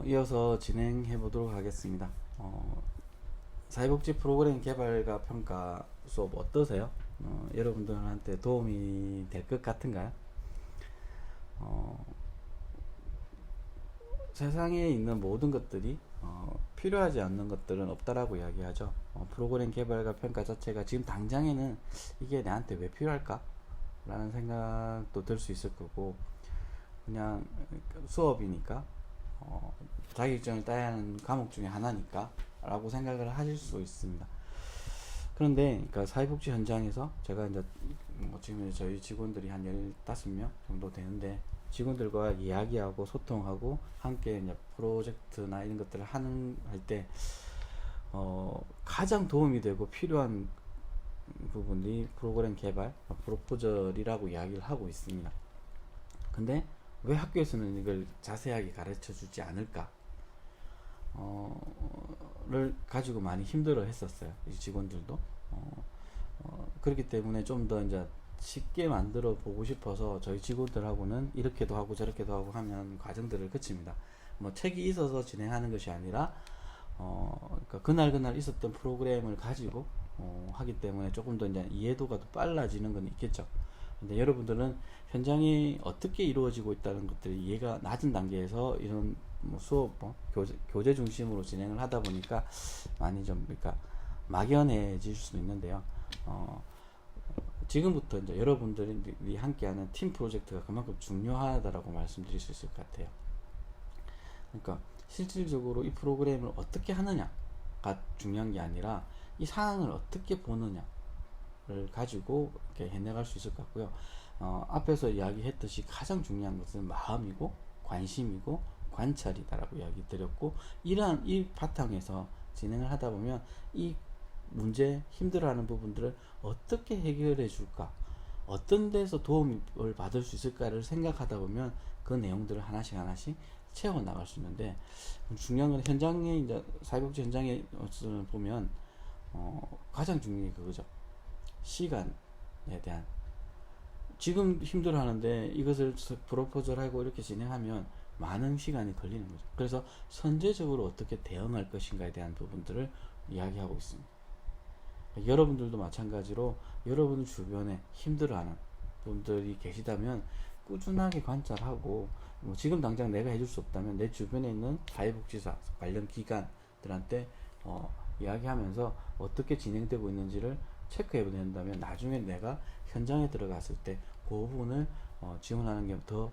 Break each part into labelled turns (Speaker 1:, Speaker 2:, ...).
Speaker 1: 이어서 진행해 보도록 하겠습니다. 사회복지 프로그램 개발과 평가 수업 어떠세요? 여러분들한테 도움이 될 것 같은가요? 어, 세상에 있는 모든 것들이 필요하지 않는 것들은 없다라고 이야기하죠. 프로그램 개발과 평가 자체가 지금 당장에는 이게 나한테 왜 필요할까? 라는 생각도 들 수 있을 거고, 그냥 수업이니까 자격증을 따야 하는 과목 중에 하나니까 라고 생각을 하실 수 있습니다. 그런데 그러니까 사회복지 현장에서 제가 이제 지금 저희 직원들이 한 15명 정도 되는데, 직원들과 이야기하고 소통하고 함께 이제 프로젝트나 이런 것들을 할 때 가장 도움이 되고 필요한 부분이 프로그램 개발, 프로포절이라고 이야기를 하고 있습니다. 근데 왜 학교에서는 이걸 자세하게 가르쳐 주지 않을까? 를 가지고 많이 힘들어 했었어요. 이 직원들도. 그렇기 때문에 좀 더 이제 쉽게 만들어 보고 싶어서 저희 직원들하고는 이렇게도 하고 저렇게도 하고 하면 과정들을 거칩니다. 뭐 책이 있어서 진행하는 것이 아니라 그러니까 그날 있었던 프로그램을 가지고 하기 때문에 조금 더 이제 이해도가 더 빨라지는 건 있겠죠. 근데 여러분들은 현장이 어떻게 이루어지고 있다는 것들이 이해가 낮은 단계에서 이런 뭐 수업, 교재 중심으로 진행을 하다 보니까 많이 좀 그러니까 막연해질 수도 있는데요. 어, 지금부터 이제 여러분들이 함께하는 팀 프로젝트가 그만큼 중요하다라고 말씀드릴 수 있을 것 같아요. 그러니까 실질적으로 이 프로그램을 어떻게 하느냐가 중요한 게 아니라 이 상황을 어떻게 보느냐를 가지고 이렇게 해나갈 수 있을 것 같고요. 앞에서 이야기했듯이 가장 중요한 것은 마음이고 관심이고 관찰이다라고 이야기 드렸고, 이러한 이 바탕에서 진행을 하다 보면 이 문제 힘들어하는 부분들을 어떻게 해결해 줄까, 어떤 데서 도움을 받을 수 있을까를 생각하다 보면 그 내용들을 하나씩 채워 나갈 수 있는데, 중요한 건 현장에 이제 사회복지 현장에 보면 가장 중요한 게 그거죠. 시간에 대한, 지금 힘들어하는데 이것을 프로포절하고 이렇게 진행하면 많은 시간이 걸리는 거죠. 그래서 선제적으로 어떻게 대응할 것인가에 대한 부분들을 이야기하고 있습니다. 여러분들도 마찬가지로 여러분 주변에 힘들어하는 분들이 계시다면 꾸준하게 관찰하고, 뭐 지금 당장 내가 해줄 수 없다면 내 주변에 있는 사회복지사 관련 기관들한테 이야기하면서 어떻게 진행되고 있는지를 체크해 본다면 나중에 내가 현장에 들어갔을 때 그 부분을 지원하는 게 더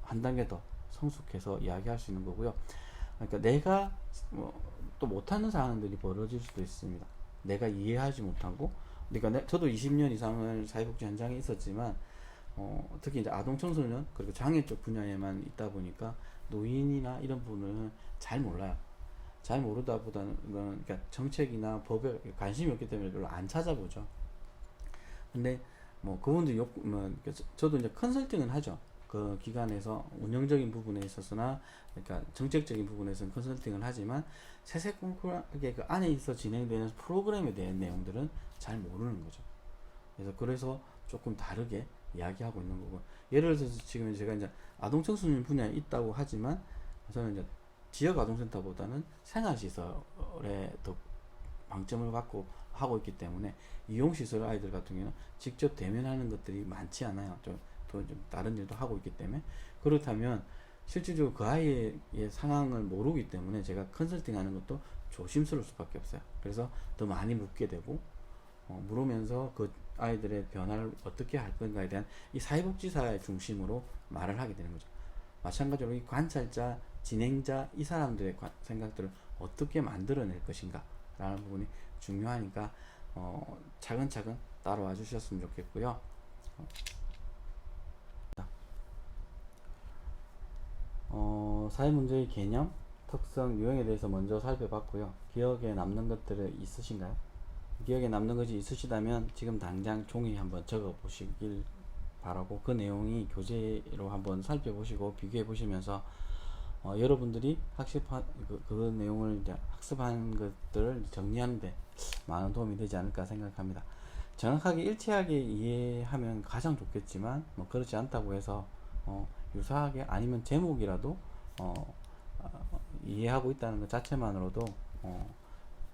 Speaker 1: 한 단계 더 성숙해서 이야기할 수 있는 거고요. 그러니까 내가 또 못하는 상황들이 벌어질 수도 있습니다. 내가 이해하지 못하고, 그러니까 저도 20년 이상을 사회복지 현장에 있었지만 특히 이제 아동 청소년 그리고 장애 쪽 분야에만 있다 보니까 노인이나 이런 부분은 잘 몰라요. 잘 모르다 보다는 그러니까 정책이나 법에 관심이 없기 때문에 별로 안 찾아보죠. 근데 뭐 그분들 저도 이제 컨설팅은 하죠. 그 기관에서 운영적인 부분에 있어서나 그러니까 정책적인 부분에서는 컨설팅을 하지만 세세꼼꼼하게 그 안에서 진행되는 프로그램에 대한 내용들은 잘 모르는 거죠. 그래서 조금 다르게 이야기하고 있는 거고, 예를 들어서 지금 제가 이제 아동 청소년 분야에 있다고 하지만 저는 이제 지역 아동센터보다는 생활시설에 더 방점을 갖고 하고 있기 때문에 이용시설 아이들 같은 경우는 직접 대면하는 것들이 많지 않아요. 좀 다른 일도 하고 있기 때문에. 그렇다면 실질적으로 그 아이의 상황을 모르기 때문에 제가 컨설팅 하는 것도 조심스러울 수밖에 없어요. 그래서 더 많이 묻게 되고, 물으면서 그 아이들의 변화를 어떻게 할 건가에 대한 이 사회복지사의 중심으로 말을 하게 되는 거죠. 마찬가지로 이 관찰자, 진행자, 이 사람들의 생각들을 어떻게 만들어낼 것인가 라는 부분이 중요하니까 차근차근 따라와 주셨으면 좋겠고요. 사회문제의 개념, 특성, 유형에 대해서 먼저 살펴봤고요. 기억에 남는 것들이 있으신가요? 기억에 남는 것이 있으시다면 지금 당장 종이에 한번 적어 보시길 바라고, 그 내용이 교재로 한번 살펴보시고 비교해 보시면서 여러분들이 그 내용을 이제 학습한 것들을 정리하는데 많은 도움이 되지 않을까 생각합니다. 정확하게 일치하게 이해하면 가장 좋겠지만 뭐 그렇지 않다고 해서 유사하게 아니면 제목이라도 이해하고 있다는 것 자체만으로도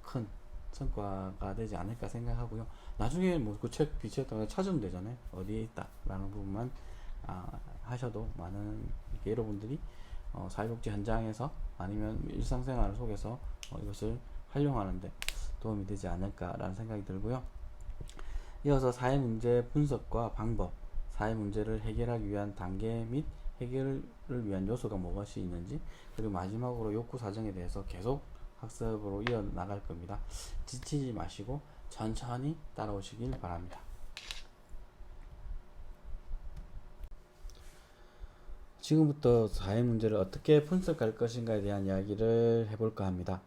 Speaker 1: 큰 성과가 되지 않을까 생각하고요. 나중에 뭐 그 책 비치했던 거 찾으면 되잖아요. 어디에 있다 라는 부분만 하셔도 많은 여러분들이 사회복지 현장에서 아니면 일상생활 속에서 이것을 활용하는데 도움이 되지 않을까라는 생각이 들고요. 이어서 사회문제 분석과 방법, 사회문제를 해결하기 위한 단계 및 해결을 위한 요소가 무엇이 있는지, 그리고 마지막으로 욕구 사정에 대해서 계속 학습으로 이어나갈 겁니다. 지치지 마시고 천천히 따라오시길 바랍니다. 지금부터 사회 문제를 어떻게 분석할 것인가에 대한 이야기를 해볼까 합니다.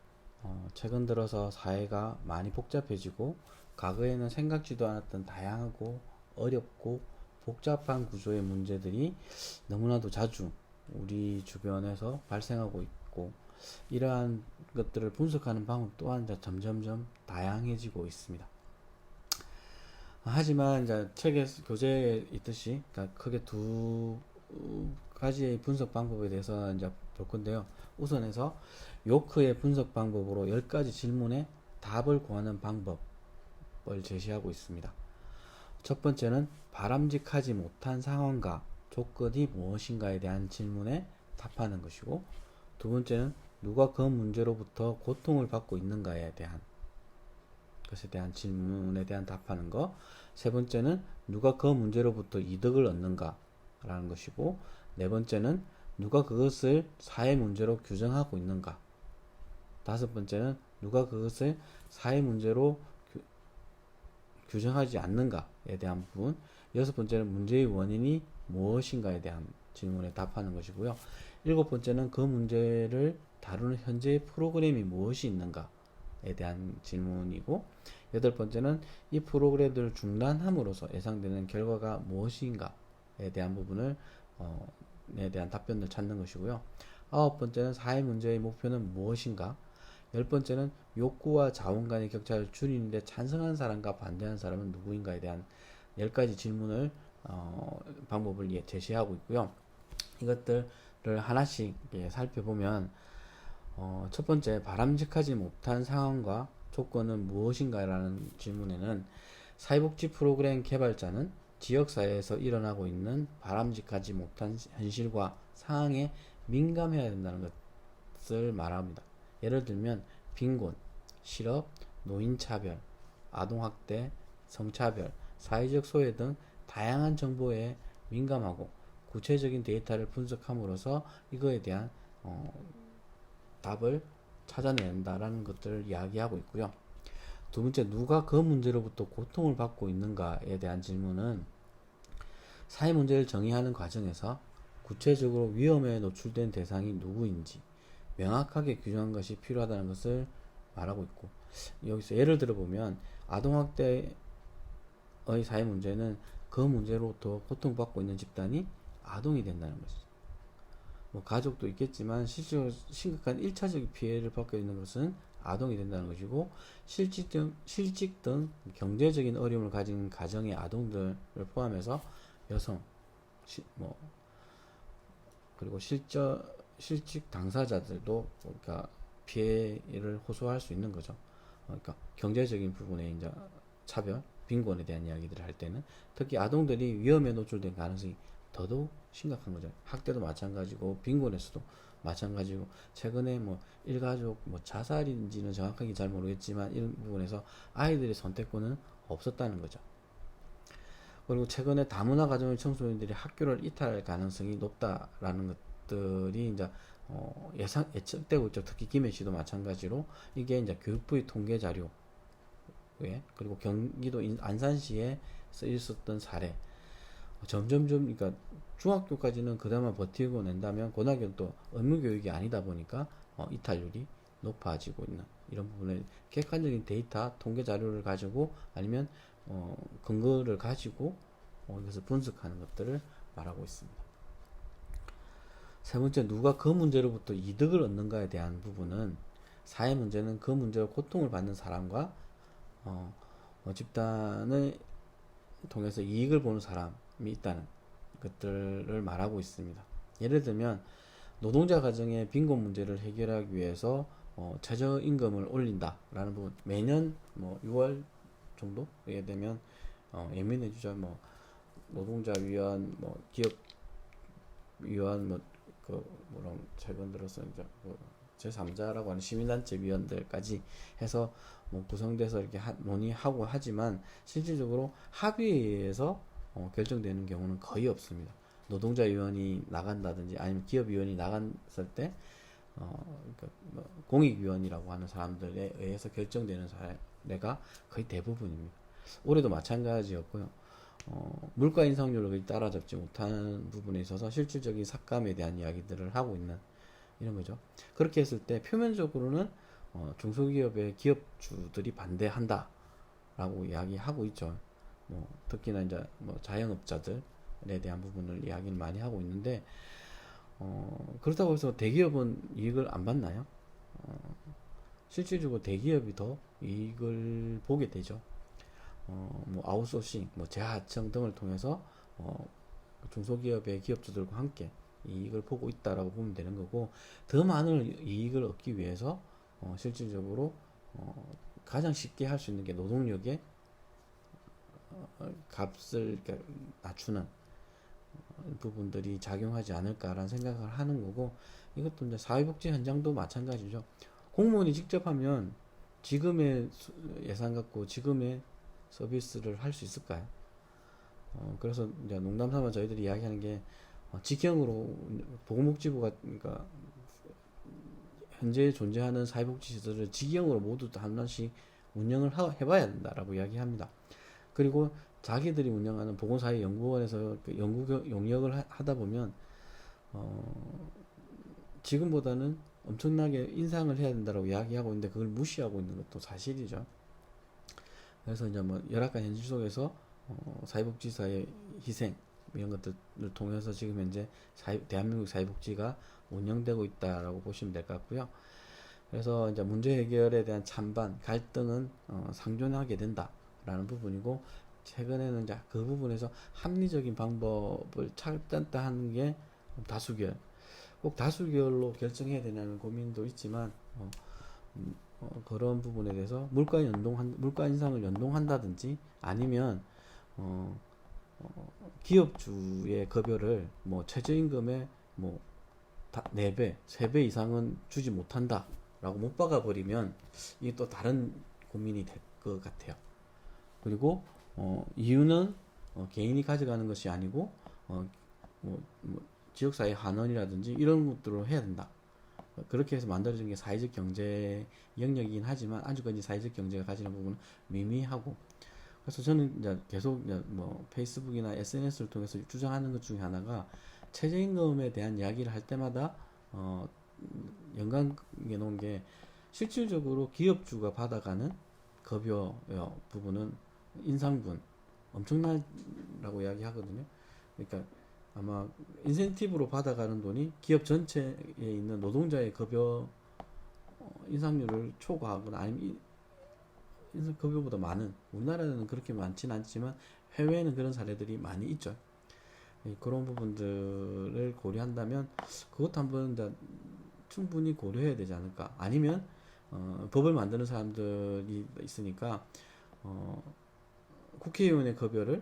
Speaker 1: 최근 들어서 사회가 많이 복잡해지고 과거에는 생각지도 않았던 다양하고 어렵고 복잡한 구조의 문제들이 너무나도 자주 우리 주변에서 발생하고 있고, 이러한 것들을 분석하는 방법 또한 점점점 다양해지고 있습니다. 하지만 이제 책의 교재에 있듯이 크게 두 가지의 분석 방법에 대해서 이제 볼 건데요. 우선해서 요크의 분석 방법으로 10가지 질문에 답을 구하는 방법을 제시하고 있습니다. 첫 번째는 바람직하지 못한 상황과 조건이 무엇인가에 대한 질문에 답하는 것이고, 두 번째는 누가 그 문제로부터 고통을 받고 있는가에 대한 것에 대한 질문에 대한 답하는 것, 세 번째는 누가 그 문제로부터 이득을 얻는가 라는 것이고, 네 번째는 누가 그것을 사회 문제로 규정하고 있는가, 다섯 번째는 누가 그것을 사회 문제로 규정하지 않는가에 대한 부분, 여섯 번째는 문제의 원인이 무엇인가에 대한 질문에 답하는 것이고요. 일곱 번째는 그 문제를 다루는 현재의 프로그램이 무엇이 있는가에 대한 질문이고, 여덟 번째는 이 프로그램들을 중단함으로써 예상되는 결과가 무엇인가에 대한 부분을 에 대한 답변을 찾는 것이고요. 아홉 번째는 사회 문제의 목표는 무엇인가, 열 번째는 욕구와 자원 간의 격차를 줄이는데 찬성하는 사람과 반대하는 사람은 누구인가에 대한 10가지 질문을 방법을 제시하고 있고요. 이것들을 하나씩 살펴보면, 첫 번째 바람직하지 못한 상황과 조건은 무엇인가라는 질문에는 사회복지 프로그램 개발자는 지역사회에서 일어나고 있는 바람직하지 못한 현실과 상황에 민감해야 된다는 것을 말합니다. 예를 들면 빈곤, 실업, 노인차별, 아동학대, 성차별, 사회적 소외 등 다양한 정보에 민감하고 구체적인 데이터를 분석함으로써 이거에 대한 답을 찾아낸다라는 것들을 이야기하고 있고요. 두 번째, 누가 그 문제로부터 고통을 받고 있는가에 대한 질문은 사회 문제를 정의하는 과정에서 구체적으로 위험에 노출된 대상이 누구인지 명확하게 규정한 것이 필요하다는 것을 말하고 있고, 여기서 예를 들어보면 아동학대의 사회 문제는 그 문제로부터 고통받고 있는 집단이 아동이 된다는 것이죠. 뭐 가족도 있겠지만 실제로 심각한 1차적 피해를 받고 있는 것은 아동이 된다는 것이고, 실직 등 경제적인 어려움을 가진 가정의 아동들을 포함해서 여성, 그리고 실직 당사자들도 그러니까 피해를 호소할 수 있는 거죠. 그러니까 경제적인 부분에 이제 차별, 빈곤에 대한 이야기들을 할 때는 특히 아동들이 위험에 노출된 가능성이 더더욱 심각한 거죠. 학대도 마찬가지고 빈곤에서도 마찬가지고, 최근에 뭐 일가족 자살인지는 정확하게 잘 모르겠지만 이런 부분에서 아이들의 선택권은 없었다는 거죠. 그리고 최근에 다문화 가정의 청소년들이 학교를 이탈할 가능성이 높다라는 것들이 이제 예측되고 있죠. 특히 김해시도 마찬가지로 이게 이제 교육부의 통계 자료에, 그리고 경기도 안산시에 있었던 사례, 점점점 그러니까 중학교까지는 그나마 버티고 낸다면 고등학교는 또 의무교육이 아니다 보니까 이탈률이 높아지고 있는 이런 부분에 객관적인 데이터, 통계 자료를 가지고 아니면 근거를 가지고 이것을 분석하는 것들을 말하고 있습니다. 세 번째, 누가 그 문제로부터 이득을 얻는가에 대한 부분은 사회 문제는 그 문제로 고통을 받는 사람과 집단을 통해서 이익을 보는 사람이 있다는 것들을 말하고 있습니다. 예를 들면 노동자 가정의 빈곤 문제를 해결하기 위해서 최저임금을 올린다라는 부분, 매년 뭐 6월 정도에 되면 예민해지죠. 뭐 노동자 위원, 뭐 기업 위원, 뭐그 뭐랑 최근 들어서 이제 제3자라고 하는 시민단체 위원들까지 해서 뭐 구성돼서 이렇게 논의하고 하지만 실질적으로 합의에서 결정되는 경우는 거의 없습니다. 노동자 위원이 나간다든지 아니면 기업 위원이 나갔을 때 그러니까 뭐 공익위원이라고 하는 사람들에 의해서 결정되는 사례가 거의 대부분입니다. 올해도 마찬가지였고요. 물가 인상률을 따라잡지 못하는 부분에 있어서 실질적인 삭감에 대한 이야기들을 하고 있는 이런 거죠. 그렇게 했을 때 표면적으로는 중소기업의 기업주들이 반대한다라고 이야기하고 있죠. 뭐 특히나 이제 뭐 자영업자들에 대한 부분을 이야기를 많이 하고 있는데 그렇다고 해서 대기업은 이익을 안 받나요? 실질적으로 대기업이 더 이익을 보게 되죠. 뭐 아웃소싱, 뭐 재하청 등을 통해서 중소기업의 기업주들과 함께 이익을 보고 있다라고 보면 되는 거고, 더 많은 이익을 얻기 위해서 실질적으로 가장 쉽게 할 수 있는 게 노동력의 값을 낮추는 부분들이 작용하지 않을까라는 생각을 하는 거고, 이것도 이제 사회복지 현장도 마찬가지죠. 공무원이 직접 하면 지금의 예산 갖고 지금의 서비스를 할 수 있을까요? 그래서 이제 농담 삼아 저희들이 이야기하는 게 직형으로 보건복지부가 그러니까 현재 존재하는 사회복지시설을 직영으로 모두 한 번씩 운영을 해봐야 된다라고 이야기합니다. 그리고 자기들이 운영하는 보건사회연구원에서 그 연구 용역을 하다 보면 지금보다는 엄청나게 인상을 해야 된다라고 이야기하고 있는데 그걸 무시하고 있는 것도 사실이죠. 그래서 이제 뭐 열악한 현실 속에서 사회복지사의 희생 이런 것들을 통해서 지금 현재 대한민국 사회복지가 운영되고 있다라고 보시면 될 것 같고요. 그래서 이제 문제 해결에 대한 찬반, 갈등은 상존하게 된다라는 부분이고, 최근에는 이제 그 부분에서 합리적인 방법을 찾다 하는 게 다수결, 꼭 다수결로 결정해야 되냐는 고민도 있지만 그런 부분에 대해서 물가 인상을 연동한다든지 아니면 기업주의 급여를 뭐 최저임금의 뭐 4배, 3배 이상은 주지 못한다 라고 못 박아버리면 이게 또 다른 고민이 될 것 같아요. 그리고 이유는 개인이 가져가는 것이 아니고 뭐 지역사회 환원이라든지 이런 것들로 해야 된다. 그렇게 해서 만들어진 게 사회적 경제 영역이긴 하지만 아직까지 사회적 경제가 가지는 부분은 미미하고, 그래서 저는 이제 계속 이제 뭐 페이스북이나 SNS를 통해서 주장하는 것 중에 하나가, 최저임금에 대한 이야기를 할 때마다 연관해 놓은 게 실질적으로 기업주가 받아가는 급여 부분은 인상분 엄청나라고 이야기하거든요. 그러니까 아마 인센티브로 받아가는 돈이 기업 전체에 있는 노동자의 급여 인상률을 초과하거나 아니면 급여보다 많은, 우리나라는 그렇게 많지는 않지만 해외에는 그런 사례들이 많이 있죠. 그런 부분들을 고려한다면 그것도 한번 이제 충분히 고려해야 되지 않을까. 아니면 법을 만드는 사람들이 있으니까 국회의원의 급여를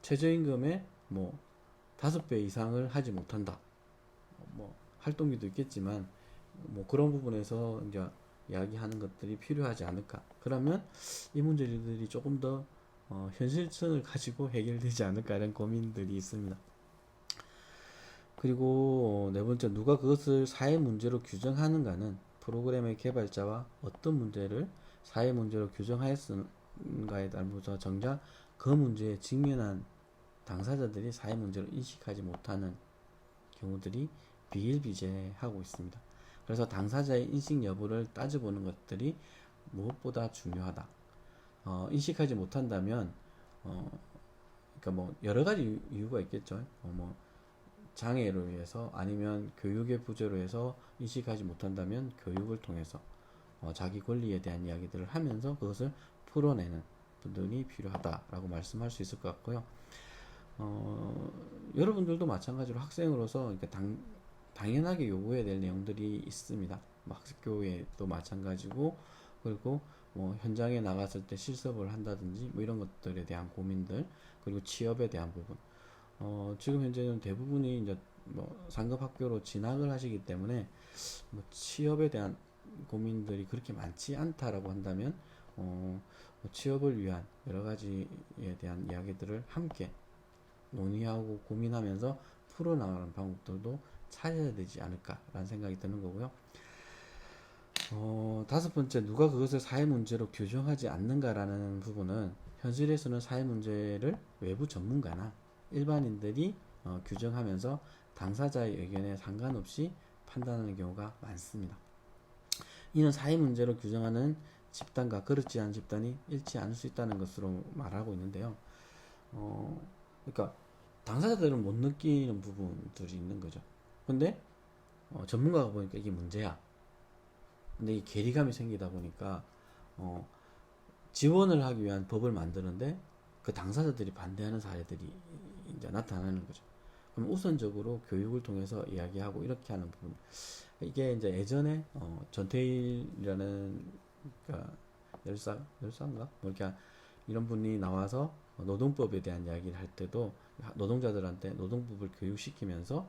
Speaker 1: 최저임금의 뭐 5배 이상을 하지 못한다. 뭐 활동비도 있겠지만 뭐 그런 부분에서 이제 이야기하는 것들이 필요하지 않을까. 그러면 이 문제들이 조금 더 현실성을 가지고 해결되지 않을까 이런 고민들이 있습니다. 그리고 네 번째, 누가 그것을 사회 문제로 규정하는가는 프로그램의 개발자와 어떤 문제를 사회 문제로 규정하였는가에 따라서 정작 그 문제에 직면한 당사자들이 사회 문제로 인식하지 못하는 경우들이 비일비재하고 있습니다. 그래서 당사자의 인식 여부를 따져보는 것들이 무엇보다 중요하다. 인식하지 못한다면, 그러니까 뭐 여러 가지 이유가 있겠죠. 뭐 장애로 인해서 아니면 교육의 부재로 해서 인식하지 못한다면 교육을 통해서 자기 권리에 대한 이야기들을 하면서 그것을 풀어내는 분들이 필요하다라고 말씀할 수 있을 것 같고요. 여러분들도 마찬가지로 학생으로서 당연하게 요구해야 될 내용들이 있습니다. 학교에도 마찬가지고, 그리고 뭐 현장에 나갔을 때 실습을 한다든지 뭐 이런 것들에 대한 고민들, 그리고 취업에 대한 부분. 지금 현재는 대부분이 이제 뭐 상급 학교로 진학을 하시기 때문에 뭐 취업에 대한 고민들이 그렇게 많지 않다라고 한다면 뭐 취업을 위한 여러 가지에 대한 이야기들을 함께 논의하고 고민하면서 풀어나가는 방법들도 찾아야 되지 않을까라는 생각이 드는 거고요. 다섯 번째, 누가 그것을 사회 문제로 규정하지 않는가라는 부분은 현실에서는 사회 문제를 외부 전문가나 일반인들이 규정하면서 당사자의 의견에 상관없이 판단하는 경우가 많습니다. 이는 사회 문제로 규정하는 집단과 그렇지 않은 집단이 일치 않을 수 있다는 것으로 말하고 있는데요. 그러니까 당사자들은 못 느끼는 부분들이 있는 거죠. 근데 전문가가 보니까 이게 문제야. 근데 이 괴리감이 생기다 보니까 지원을 하기 위한 법을 만드는데 그 당사자들이 반대하는 사례들이 이제 나타나는 거죠. 그럼 우선적으로 교육을 통해서 이야기하고 이렇게 하는 부분. 이게 이제 예전에 전태일이라는 그러니까 열사인가 뭐 이렇게 이런 분이 나와서 노동법에 대한 이야기를 할 때도 노동자들한테 노동법을 교육시키면서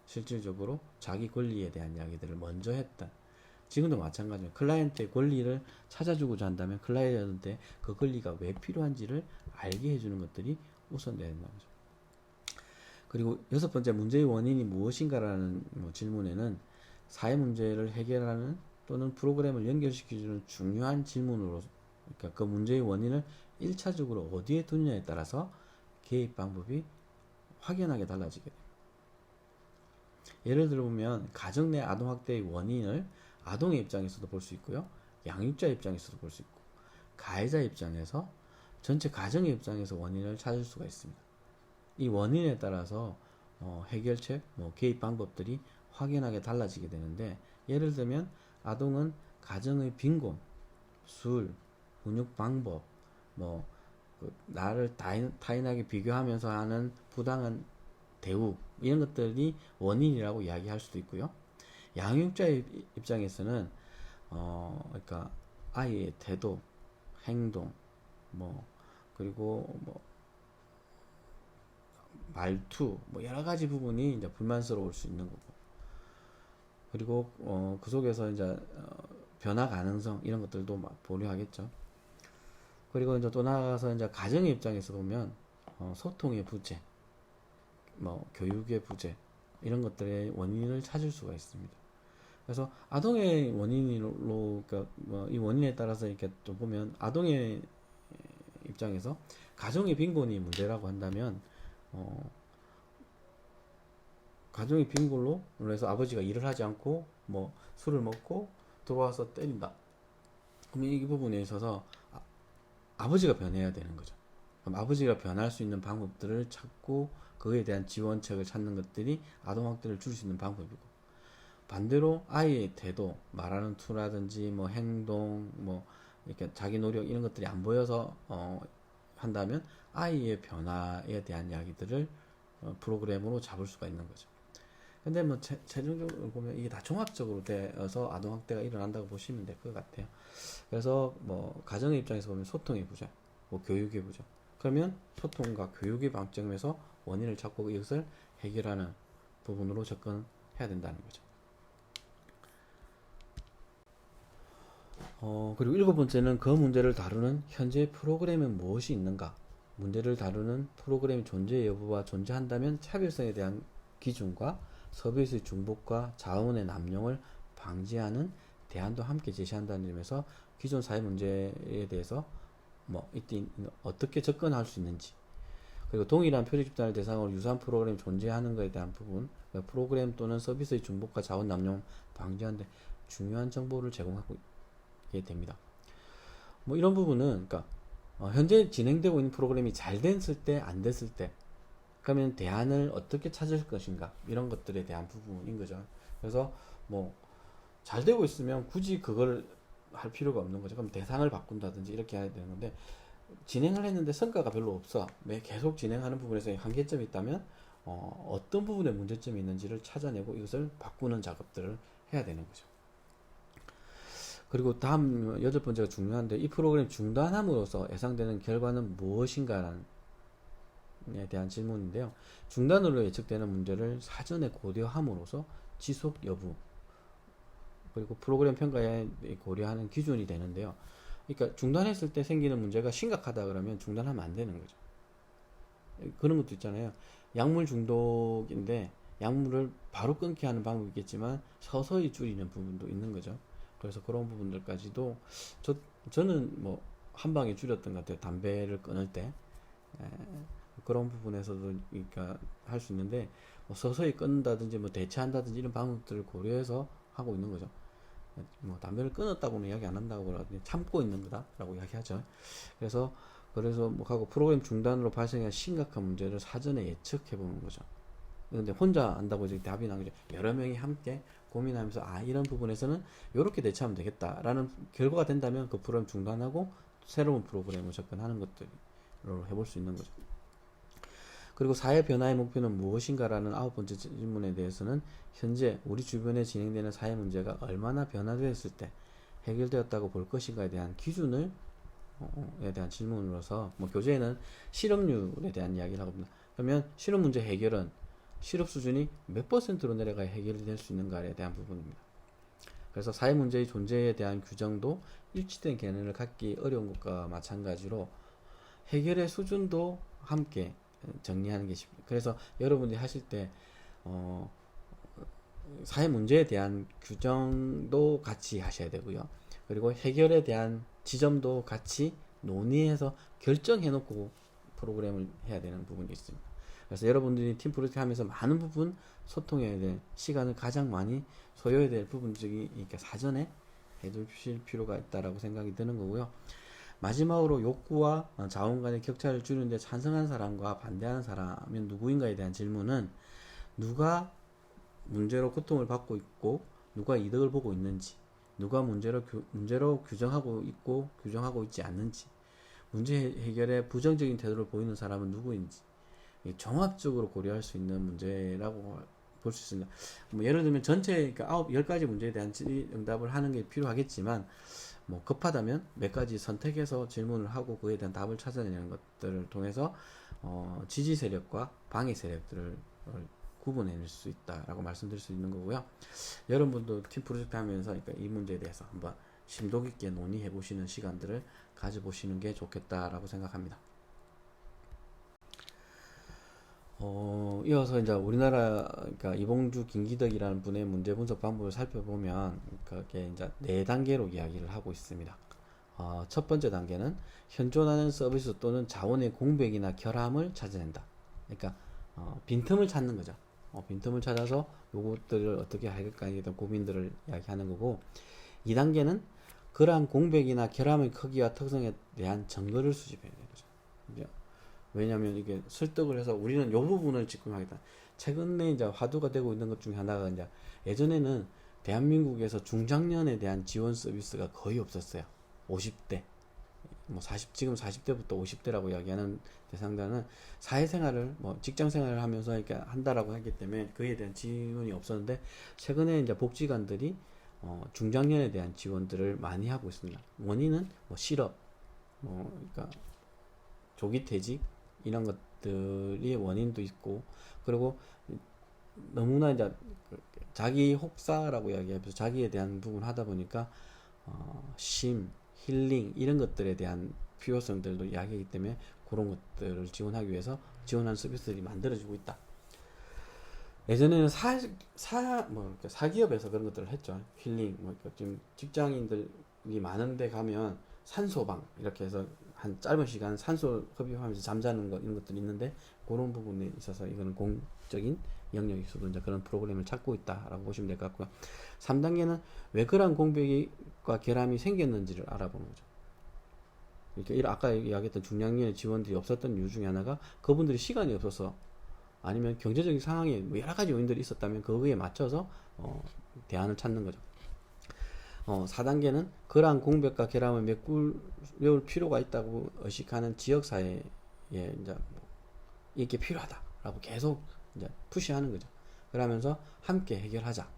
Speaker 1: 실질적으로 자기 권리에 대한 이야기들을 먼저 했다. 지금도 마찬가지예요. 클라이언트의 권리를 찾아주고자 한다면 클라이언트한테 그 권리가 왜 필요한지를 알게 해주는 것들이 우선되는 거죠. 그리고 여섯 번째, 문제의 원인이 무엇인가라는 질문에는 사회 문제를 해결하는 또는 프로그램을 연결시켜주는 중요한 질문으로, 그러니까 그 문제의 원인을 1차적으로 어디에 두느냐에 따라서 개입 방법이 확연하게 달라지게 됩니다. 예를 들어보면 가정 내 아동학대의 원인을 아동의 입장에서도 볼 수 있고요, 양육자 입장에서도 볼 수 있고, 가해자 입장에서, 전체 가정의 입장에서 원인을 찾을 수가 있습니다. 이 원인에 따라서 해결책, 개입 방법들이 확연하게 달라지게 되는데, 예를 들면 아동은 가정의 빈곤, 술, 훈육 방법, 나를 타인에게 비교하면서 하는 부당한 대우, 이런 것들이 원인이라고 이야기할 수도 있고요. 양육자의 입장에서는 그러니까 아이의 태도, 행동, 그리고 말투, 여러 가지 부분이 이제 불만스러울 수 있는 거고, 그리고 그 속에서 이제 변화 가능성 이런 것들도 막 보류하겠죠. 그리고 이제 또 나아가서 이제 가정의 입장에서 보면 소통의 부재, 교육의 부재, 이런 것들의 원인을 찾을 수가 있습니다. 그래서 아동의 원인으로, 그러니까 이 원인에 따라서 이렇게 또 보면 아동의 입장에서 가정의 빈곤이 문제라고 한다면 가정의 빈곤로 해서 아버지가 일을 하지 않고 술을 먹고 들어와서 때린다. 그럼 이 부분에 있어서 아버지가 변해야 되는 거죠. 그럼 아버지가 변할 수 있는 방법들을 찾고 그에 대한 지원책을 찾는 것들이 아동학대를 줄일 수 있는 방법이고, 반대로 아이의 태도, 말하는 투라든지 행동, 이렇게 자기 노력 이런 것들이 안 보여서 한다면 아이의 변화에 대한 이야기들을 프로그램으로 잡을 수가 있는 거죠. 근데 최종적으로 보면 이게 다 종합적으로 되어서 아동학대가 일어난다고 보시면 될 것 같아요. 그래서 가정의 입장에서 보면 소통의 부재, 교육의 부재. 그러면 소통과 교육의 방점에서 원인을 찾고 이것을 해결하는 부분으로 접근해야 된다는 거죠. 그리고 일곱 번째는 그 문제를 다루는 현재 프로그램에 무엇이 있는가. 문제를 다루는 프로그램의 존재 여부와 존재한다면 차별성에 대한 기준과 서비스의 중복과 자원의 남용을 방지하는 대안도 함께 제시한다는 점에서 기존 사회 문제에 대해서 이때 어떻게 접근할 수 있는지, 그리고 동일한 표적 집단을 대상으로 유사한 프로그램이 존재하는 것에 대한 부분, 프로그램 또는 서비스의 중복과 자원 남용 방지하는 데 중요한 정보를 제공하고 됩니다. 이런 부분은 그러니까 현재 진행되고 있는 프로그램이 잘 됐을 때, 안 됐을 때, 그러면 대안을 어떻게 찾을 것인가, 이런 것들에 대한 부분인 거죠. 그래서 잘 되고 있으면 굳이 그걸 할 필요가 없는 거죠. 그럼 대상을 바꾼다든지 이렇게 해야 되는 건데, 진행을 했는데 성과가 별로 없어, 계속 진행하는 부분에서 한계점이 있다면 어떤 부분에 문제점이 있는지를 찾아내고 이것을 바꾸는 작업들을 해야 되는 거죠. 그리고 다음 8번째가 중요한데, 이 프로그램 중단함으로써 예상되는 결과는 무엇인가에 대한 질문인데요. 중단으로 예측되는 문제를 사전에 고려함으로써 지속 여부, 그리고 프로그램 평가에 고려하는 기준이 되는데요. 그러니까 중단했을 때 생기는 문제가 심각하다 그러면 중단하면 안 되는 거죠. 그런 것도 있잖아요. 약물 중독인데 약물을 바로 끊게 하는 방법이 있겠지만 서서히 줄이는 부분도 있는 거죠. 그래서 그런 부분들까지도 저는 뭐 한 방에 줄였던 것 같아요. 담배를 끊을 때 그런 부분에서도 그러니까 할 수 있는데, 뭐 서서히 끊는다든지 뭐 대체한다든지 이런 방법들을 고려해서 하고 있는 거죠. 뭐 담배를 끊었다고는 이야기 안 한다고 그러거든요. 참고 있는 거다라고 이야기하죠. 그래서 뭐 하고 프로그램 중단으로 발생한 심각한 문제를 사전에 예측해 보는 거죠. 근데 혼자 안다고 이제 답이 나는 거죠. 여러 명이 함께 고민하면서 이런 부분에서는 이렇게 대처하면 되겠다라는 결과가 된다면 그 프로그램 중단하고 새로운 프로그램을 접근하는 것들로 해볼 수 있는 거죠. 그리고 사회 변화의 목표는 무엇인가라는 9번째 질문에 대해서는 현재 우리 주변에 진행되는 사회 문제가 얼마나 변화되었을 때 해결되었다고 볼 것인가에 대한 기준을 에 대한 질문으로서, 뭐 교재에는 실업률에 대한 이야기를 하거든요. 그러면 실업 문제 해결은 실업 수준이 몇 %로 내려가야 해결이 될 수 있는가에 대한 부분입니다. 그래서 사회 문제의 존재에 대한 규정도 일치된 개념을 갖기 어려운 것과 마찬가지로 해결의 수준도 함께 정리하는 게 쉽습니다. 그래서 여러분들이 하실 때 사회 문제에 대한 규정도 같이 하셔야 되고요. 그리고 해결에 대한 지점도 같이 논의해서 결정해놓고 프로그램을 해야 되는 부분이 있습니다. 그래서 여러분들이 팀 프로젝트 하면서 많은 부분 소통해야 될 시간을 가장 많이 소요해야 될 부분들이 그러니까 사전에 해두실 필요가 있다라고 생각이 드는 거고요. 마지막으로 욕구와 자원 간의 격차를 줄이는데 찬성한 사람과 반대하는 사람은 누구인가에 대한 질문은 누가 문제로 고통을 받고 있고 누가 이득을 보고 있는지, 누가 문제로 규정하고 있고 규정하고 있지 않는지, 문제 해결에 부정적인 태도를 보이는 사람은 누구인지 종합적으로 고려할 수 있는 문제라고 볼 수 있습니다. 뭐 예를 들면 전체 그러니까 10가지 문제에 대한 응답을 하는 게 필요하겠지만, 뭐 급하다면 몇 가지 선택해서 질문을 하고 그에 대한 답을 찾아내는 것들을 통해서 지지 세력과 방해 세력들을 구분해낼 수 있다라고 말씀드릴 수 있는 거고요. 여러분도 팀 프로젝트 하면서 그러니까 이 문제에 대해서 한번 심도 깊게 논의해 보시는 시간들을 가져보시는 게 좋겠다라고 생각합니다. 이어서 이제 우리나라 그러니까 이봉주 김기덕이라는 분의 문제 분석 방법을 살펴보면 그게 이제 4단계로 이야기를 하고 있습니다. 첫 번째 단계는 현존하는 서비스 또는 자원의 공백이나 결함을 찾아낸다. 그러니까 빈틈을 찾는 거죠. 빈틈을 찾아서 요것들을 어떻게 할까에 대한 고민들을 이야기하는 거고, 2단계는 그러한 공백이나 결함의 크기와 특성에 대한 증거를 수집해야 되는 거죠. 이제 왜냐하면 이게 설득을 해서 우리는 이 부분을 집중하겠다. 최근에 이제 화두가 되고 있는 것 중에 하나가 이제 예전에는 대한민국에서 중장년에 대한 지원 서비스가 거의 없었어요. 50대, 뭐 지금 40대부터 50대라고 이야기하는 대상자는 사회생활을 뭐 직장생활을 하면서 이렇게 한다라고 했기 때문에 그에 대한 지원이 없었는데, 최근에 이제 복지관들이 중장년에 대한 지원들을 많이 하고 있습니다. 원인은 뭐 실업, 그러니까 조기 퇴직 이런 것들이 원인도 있고, 그리고 너무나 이제 자기 혹사라고 이야기하면서 자기에 대한 부분 하다 보니까 힐링 이런 것들에 대한 필요성들도 이야기하기 때문에 그런 것들을 지원하기 위해서 지원하는 서비스들이 만들어지고 있다. 예전에는 사기업에서 그런 것들을 했죠. 힐링, 지금 직장인들이 많은데 가면 산소방 이렇게 해서 한 짧은 시간 산소 흡입하면서 잠자는 것 이런 것들이 있는데, 그런 부분에 있어서 이거는 공적인 영역에서도 이제 그런 프로그램을 찾고 있다라고 보시면 될 것 같고요. 3단계는 왜 그러한 공백과 결함이 생겼는지를 알아보는 거죠. 그러니까 아까 이야기했던 중장년의 지원들이 없었던 이유 중에 하나가 그분들이 시간이 없어서, 아니면 경제적인 상황에 뭐 여러 가지 요인들이 있었다면 그거에 맞춰서 대안을 찾는 거죠. 4단계는 그러한 공백과 결함을 메꿀 필요가 있다고 의식하는 지역사회에 이제 이게 필요하다라고 계속 이제 푸시하는 거죠. 그러면서 함께 해결하자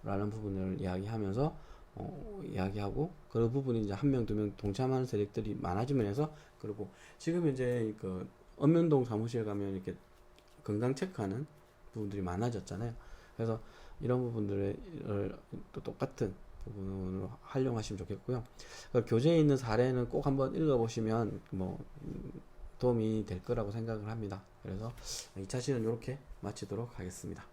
Speaker 1: 라는 부분을 이야기하면서 이야기하고, 그 부분이 이제 한 명, 두 명 동참하는 세력들이 많아지면서, 그리고 지금 이제 그 읍면동 사무실 가면 이렇게 건강 체크하는 부분들이 많아졌잖아요. 그래서 이런 부분들을 또 똑같은 부분으로 활용하시면 좋겠고요. 교재에 있는 사례는 꼭 한번 읽어보시면 뭐 도움이 될 거라고 생각을 합니다. 그래서 2차 시는 이렇게 마치도록 하겠습니다.